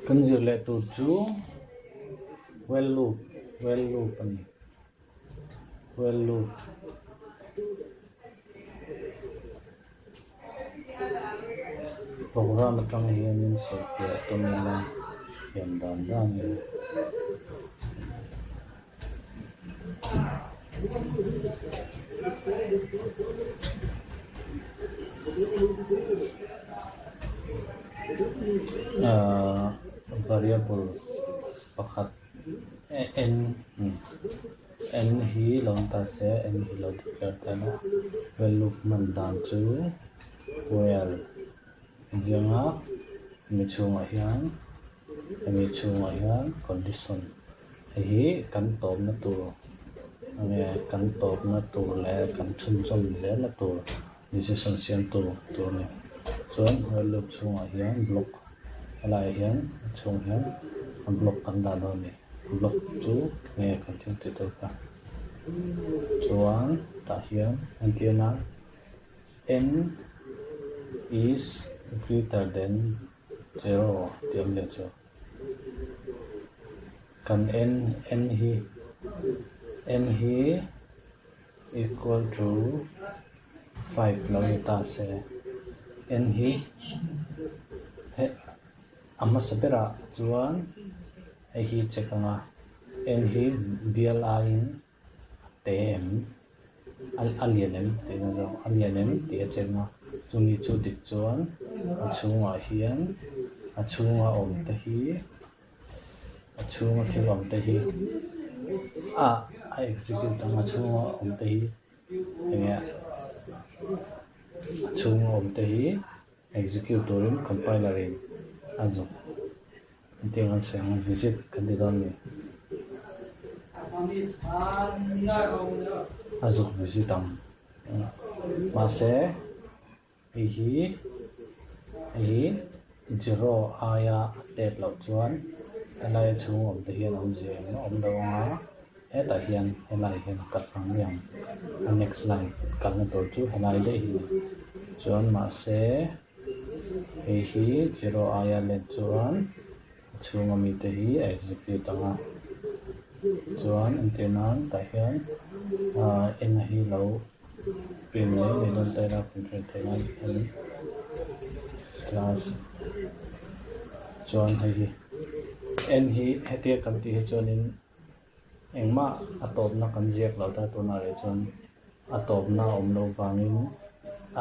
kan zir le tu chu well loop ani well loop program atang hian in software tumila hian dan ni variable pakhat n hi long ta se n hi lo declare ta na well loop man dan chu well janga mi chunga hian condition hi kan top na tur ane kan top na tur le kan chum le na tur decision sian tur ne chuan well loop chunga hian block alai hian chung hian block kan dan ho ni block chu nge content title ka chuan ta hian antiana n is greater than 0 tiam le chu kan n hi equal to 5 lo ta se n hi amma sabera chuan hi chekanga n hi bli in tem alienem te chenga chumi chu dik chuan achunga hian achunga om te hi achunga thil om te hi a execute tanga achunga om te hi enge achunga om te hi execute torin compiler in azo intingan sang visit kandidan ni azo visitam mase hi 0 aya tet lo chuan alai chung om te hian om je om lo nga eta hian helai hian kat rang liam next line kan na to chu helai de hi chuan mase hi 0 aya le chuan chung ami te hi execute anga chuan antenan ta hian en hi lo print le don ta ra print te na ani class chuan hi en hi hetia kan ti chuan in engma atop na kan jek lo ta to na re chuan atop na om lo wangin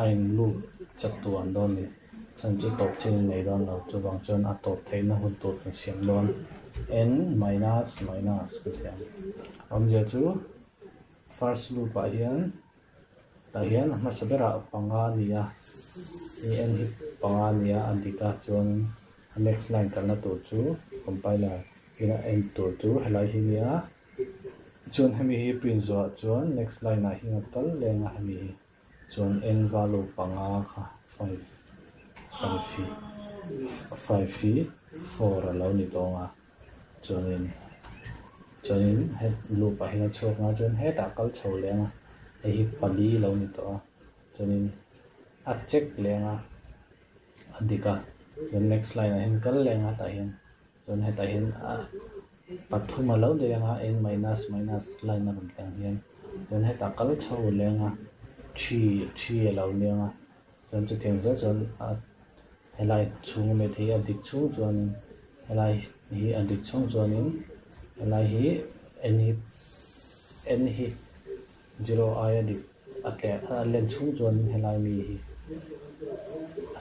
ain loop chat tuan don ni chan chu top chin nei don lo chu wang chuan atop theina hun to kan siam don n minus ka siam om je chu first loop a hian ta hian ma sabera panga nia en hi panga nia andika chuan next line kan na to chu compiler ina n to chu helai hi nia chuan hemi hi print zo chuan next line a hi tal lenga hemi chuan n value panga kha 5 fi 4 alo ni tonga chuanin he loop a hi chok nga chuan he ta kal chho lenga hi pali lo ni to chuanin a check lenga andika the next line a hin kal lenga ta hin chuan he ta hin pathuma lo de lenga n minus line na rum tang hian chuan he ta kal chho lenga 3 lo lenga chuan chu theng zo chuan helai chung me thi adik chung chuan helai hi adik chung chuanin helai hi n hi 0 aya dik ake len chung chuan helai mi hi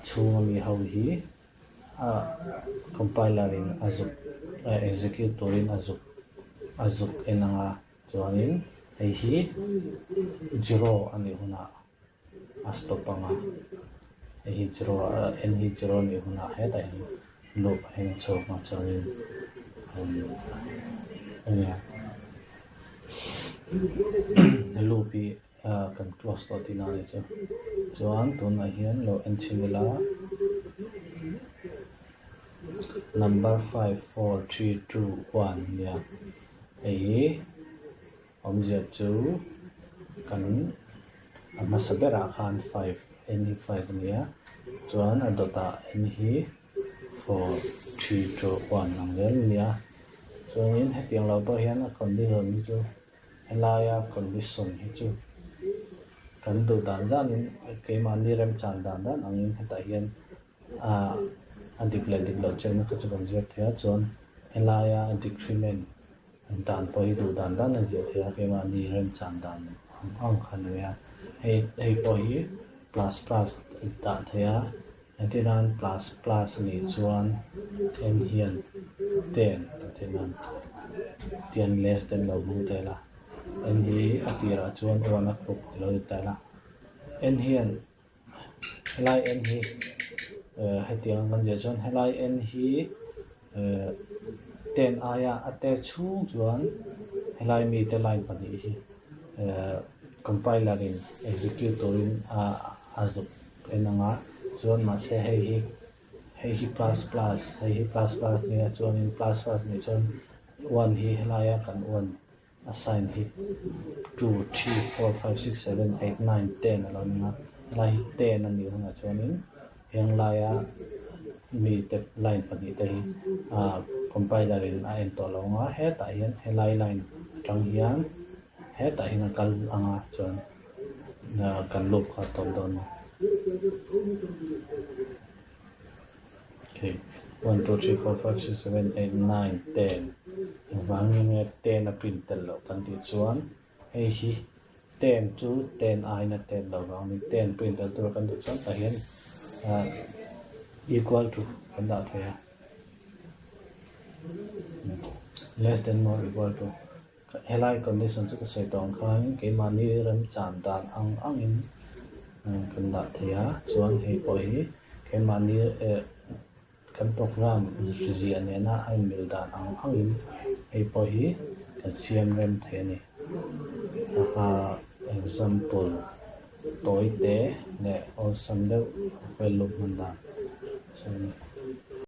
chung mi ho hi compiler in azuk execute torin azuk enanga chuanin hi 0 ani huna astopanga hi 0 n hi 0 ni huna he ta hi loop hen chok ma chuanin loop hi kan close to tina ni chu chuan tun a hian lo n chimila number 5 4 3 2 1 ya hi object chu kan ama sabera khan 5 n hi 5 nia chuan adota n hi 4 3 to 1 ang vel nia so in hetiang lo to hian a condition hi chu helaya condition hi chu kan du dan dan in ke man ni rem chan dan dan ang in heta hian a declare lo chen na ka chu kon zet thia chon helaya decrement dan poi du dan dan na je thia ke man ni rem chan dan ang khan ya hei poi plus da thia antinan plus ni chuan en hian 10 antinan 10 less than lo bu te la en hi atira chuan one a khuk lo ta la en hian helai en hi hetiang kan je chuan helai en hi 10 aya ate chung chuan helai mi te line pani hi compiler in executor in azuk enanga chuan ma se hei hi plus ni chuan in plus ni chuan 1 hi helaya kan 1 assign hi 2 3 4 5 6 7 8 9 10 alo nga lai 10 ani nga chuan in heng laya mi te line pani te hi compiler in a en to lo nga he ta hian helai line tang hian he ta hin kal anga chuan na kan loop kha ton don okay 1 2 3 4 5 6 7 8 9 10 wang nge 10 a pin tel lo kan ti chuan hei hi 10 chu 10 ai na 10 lo wang ni 10 pin tel tur kan ti chuan ta hian equal to kan da thaya less than or equal to helai condition chu ka sei tong khan ke mani ram chan dan ang in kan da thaya chuan hei poi ke mani kan program rizian na ai mil dan ang in hei poi kan siam rem the ni example toy te ne or some the well look man dan so